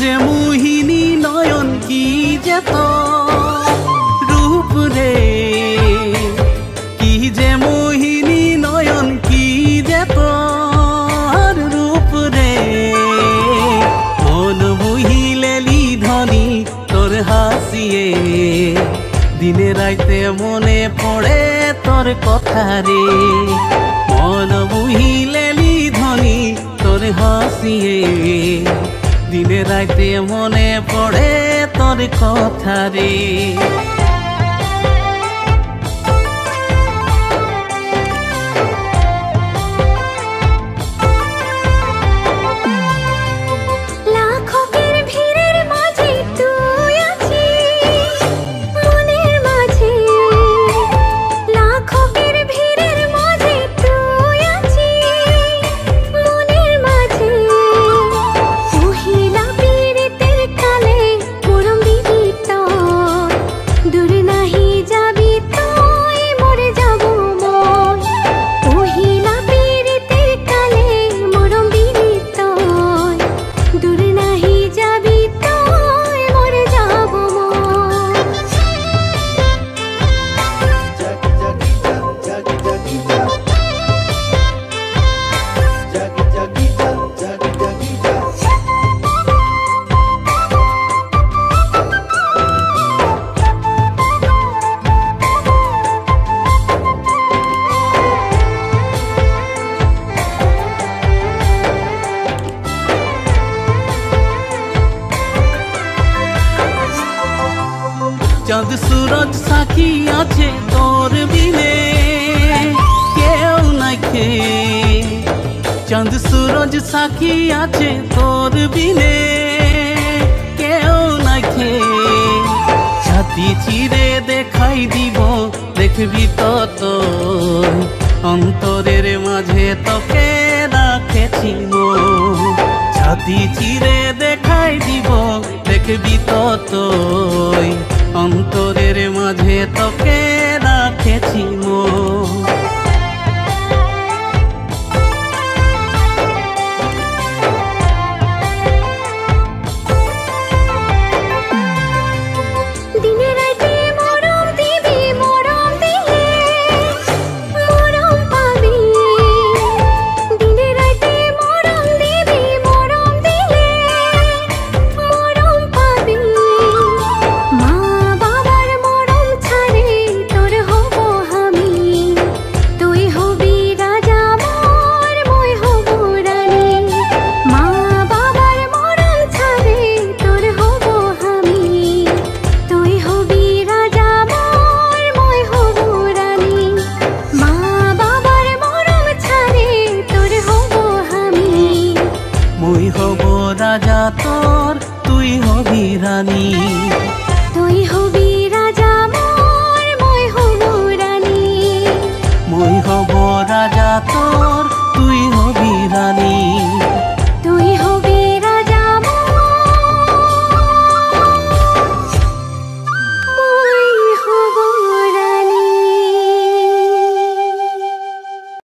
যে মোহিনী নয়ন কি যেত রূপ রে, কি যে মোহিনী নয়ন কি যেত রূপ রে। মন মুহিলেলি ধনী তোর হাসিয়ে, দিনে রাইতে মনে পড়ে তোর কথা রে। মন মুহিলেলি ধনী তোর হাসিয়ে, দিনে রাইতে মনে পড়ে তোর কথা রে। চাঁদ সূরজ সাক্ষী আছে তোর বিনে কেউ নাইকে। চাঁদ সূরজ সাক্ষী আছে তোর বিনে কেউ নাইকে। ছাতি চিরে দেখাই দিব দেখবি তো তোর, অন্তরের মাঝে তোকে রাখেছি মন। ছাতি চিরে দেখাই দিব দেখবি তো তোর, অন্তরের মাঝে তোকে রাখেছি মন। মুই হব রাজা তোর, তুই হবি রানী। তুই হবি রাজা মোর, মই হব রানী। মুই হব রাজা তোর,